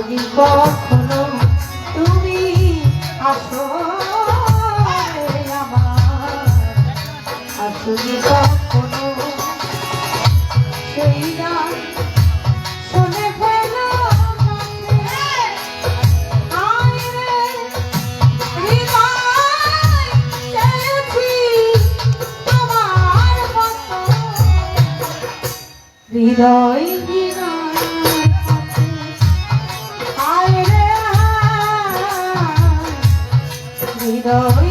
আসবি কখনো তুমি আসো আমার আসবি কখনো সেই গান শুনে ফেলো হৃদয় হৃদয়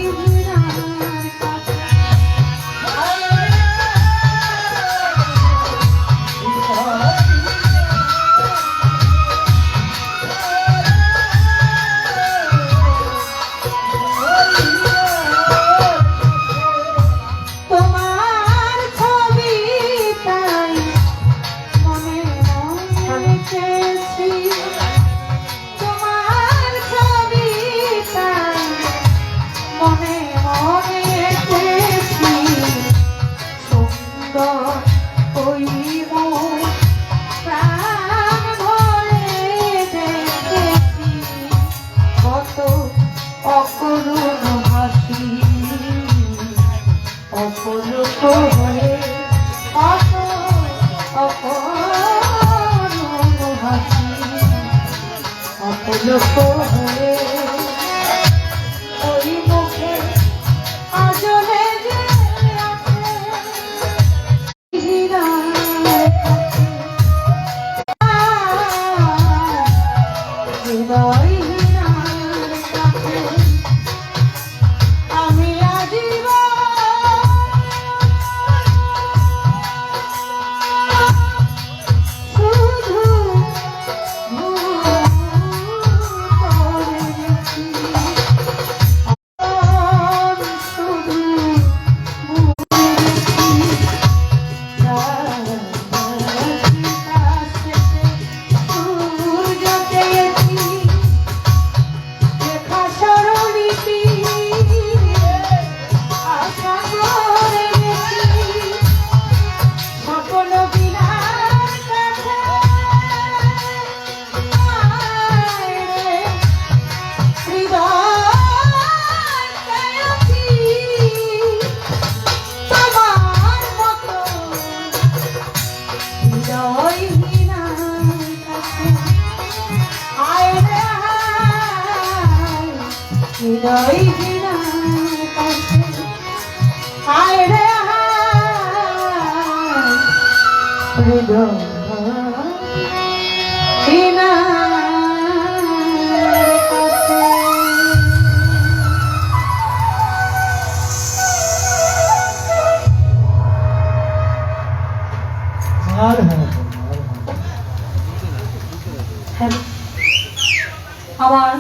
আমার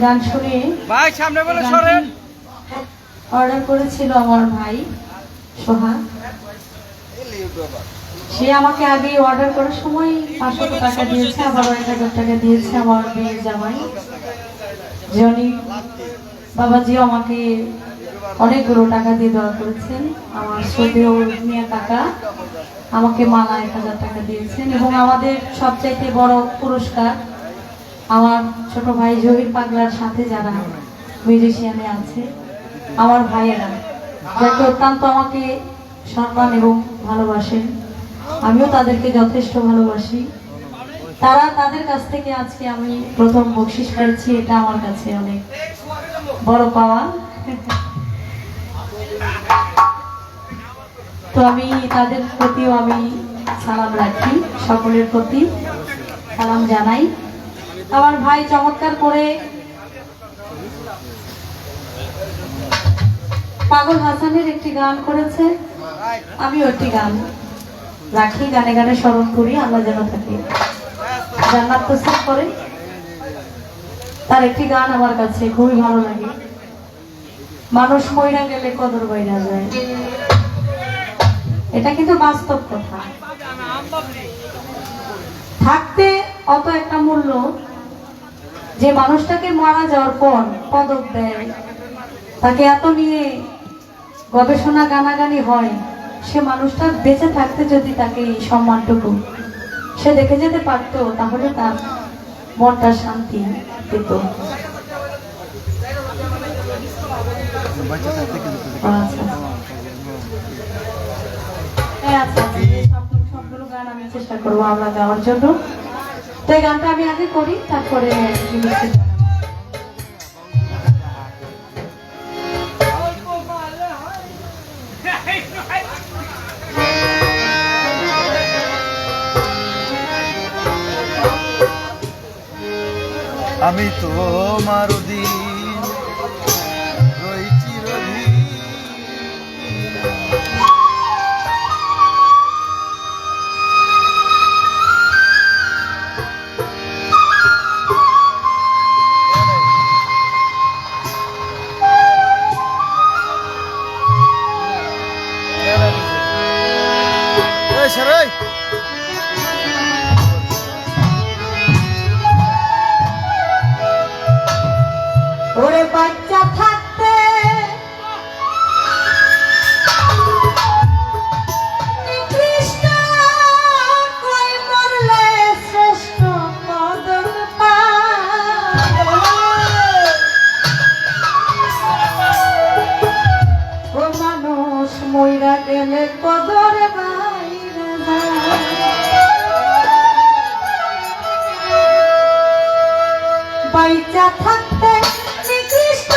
গান শুনে ভাই সামনে বলে সরেন অর্ডার করেছিল আমার ভাই সোহাগ। সে আমাকে আগে অর্ডার করার সময় 500 টাকা দিয়েছে, আবার 1000 টাকা দিয়েছে আমার বিয়ের জামাই জনি বাবাজিও আমাকে অনেকগুলো টাকা দিয়ে দেওয়া করেছেন। আমার শ্রদ্ধেয় মিয়া কাকা আমাকে মালা 1000 টাকা দিয়েছেন এবং আমাদের সবচাইতে বড় পুরস্কার আমার ছোট ভাই জহির পাগলার সাথে যারা মিউজিশিয়ানে আছে আমার ভাইয়েরা, যাকে অত্যন্ত আমাকে সম্মান এবং ভালোবাসেন, আমিও তাদেরকে যথেষ্ট ভালোবাসি। তারা তাদের কাছ থেকে আজকে আমি প্রথম বকশিশ পেয়েছি, এটা আমার কাছে অনেক বড় পাওয়া। তো আমি তাদের প্রতিও আমি সালাম রাখি, সকলের প্রতি সালাম জানাই। আমার ভাই চমৎকার করে পাগল হাসানের একটি গান করেছে, আমি একটি গান রাখি, গানে গানে স্মরণ করি, আল্লাহ যেন থাকি জান্নাত নসিব করে। তার একটি গান আমার কাছে খুবই ভালো লাগে, মানুষ মইরা গেলে কদর বাইরা যায়। এটা কিন্তু বাস্তব কথা। থাকতে অত একটা মূল্য যে মানুষটাকে মারা যাওয়ার পর পদক দেয়, তাকে এত নিয়ে গবেষণা গানাগানি হয়, সে মানুষটা বেঁচে থাকতে যদি তাকে এই সম্মানটুকু সে দেখে যেতে পারতো, তাহলে তার মনটা শান্তি পেত। সবগুলো গান আমি চেষ্টা করবো আমরা গাওয়ার জন্য। তো এই গানটা আমি আগে করি, তারপরে আমি তোমার দিন রই চিরদিন। সরাই ওরে বাচ্চা থাকতে নিকৃষ্ট কই মরলে শ্রেষ্ঠ কদর পায়। ও মানুষ মইরা গেলে কদর বাইরে যায়। বাইচা থাকতে নিকৃষ্ট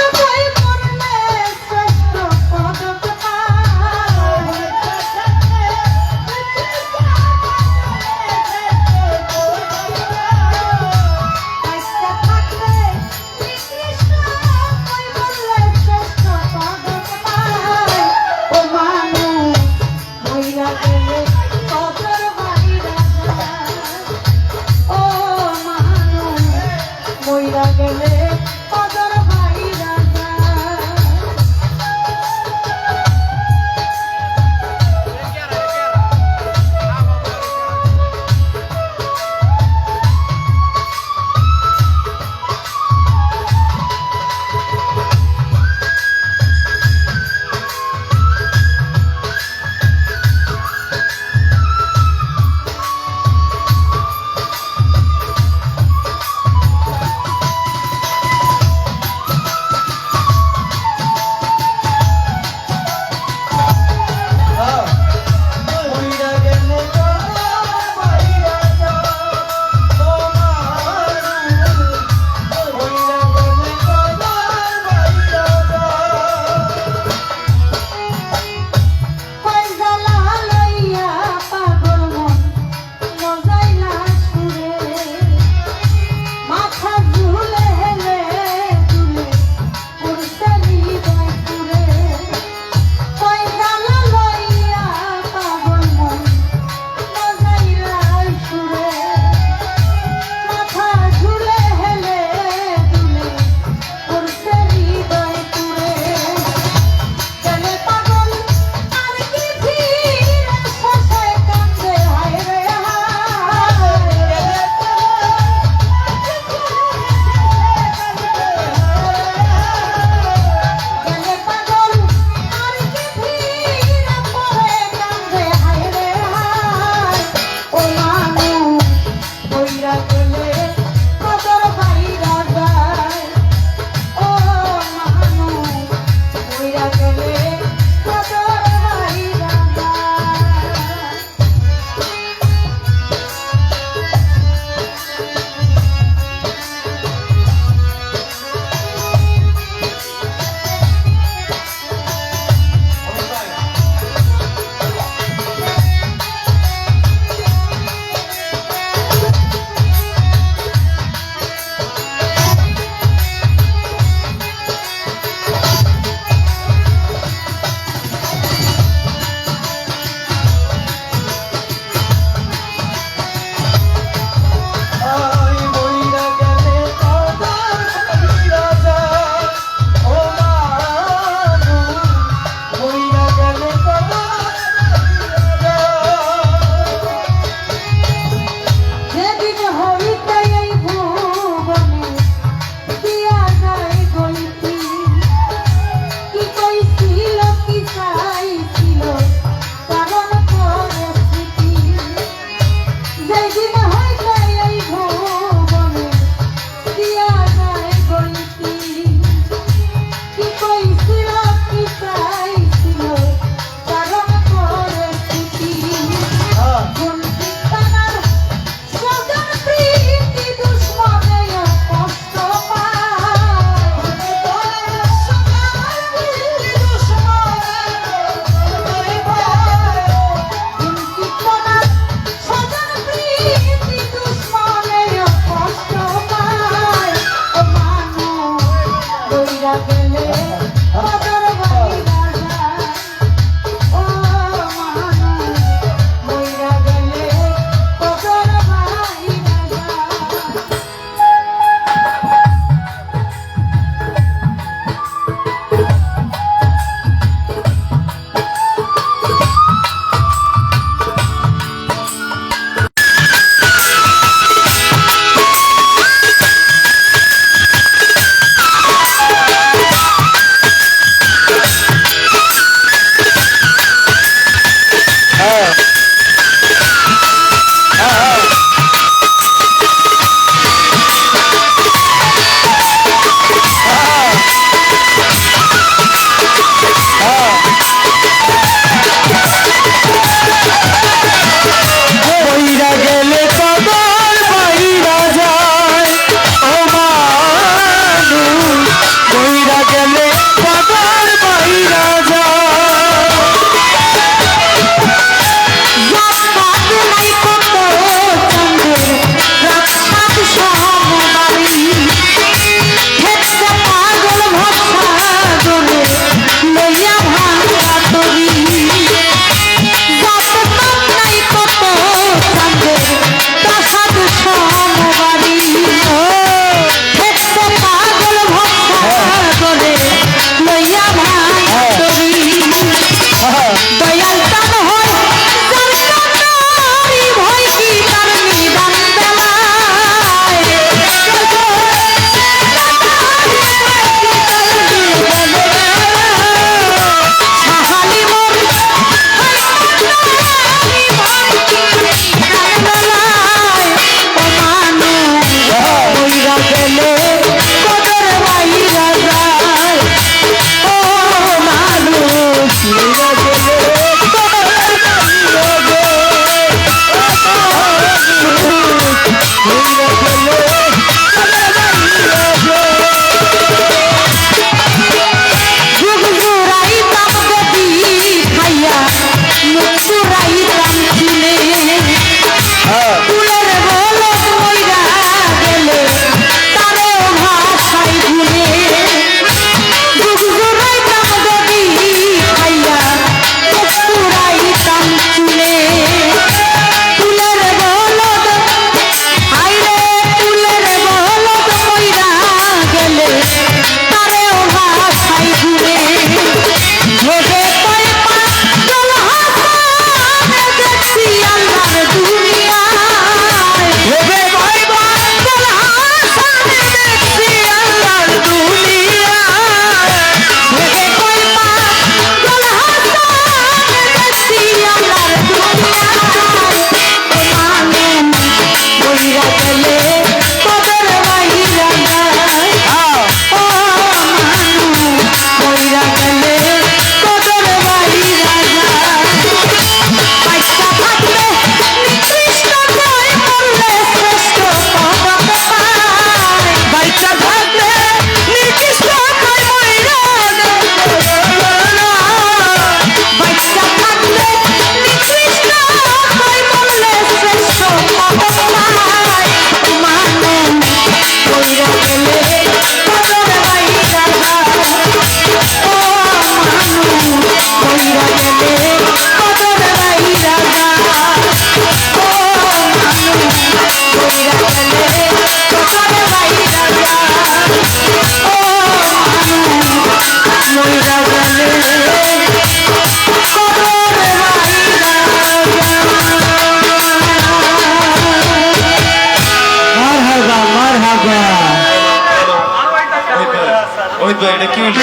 ভাই এটা কি হলো?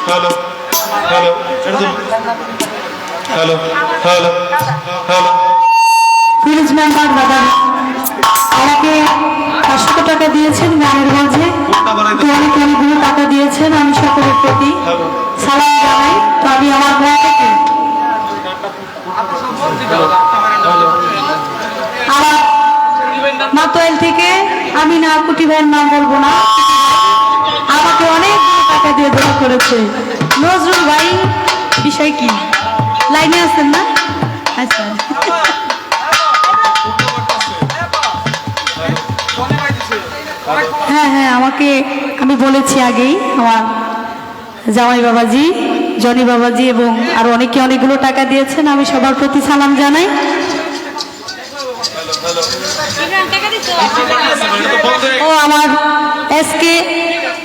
Hello hello hello hello hello hello village member দাদা আমাকে 500 টাকা দিয়েছেন গানের মাঝে, তো অনেক অনেকগুলো টাকা দিয়েছেন। আমি সকলের প্রতি সালাম জানাই। তো আমি আমার মন থেকে আমার মাতোয়াইল থেকে আমি না কুটি ভাইয়ের নাম বলবো না, আমাকে অনেক টাকা দিয়ে দোয়া করেছে। নজরুল ভাই বিষয় কি লাইনে আছেন না? আচ্ছা হ্যাঁ হ্যাঁ আমাকে আমি বলেছি আগেই আমার জামাই বাবাজি, জনি বাবাজি এবং আরো অনেকে অনেকগুলো টাকা দিয়েছেন। আমি সবার প্রতি সালাম জানাই। ও আমার এসকে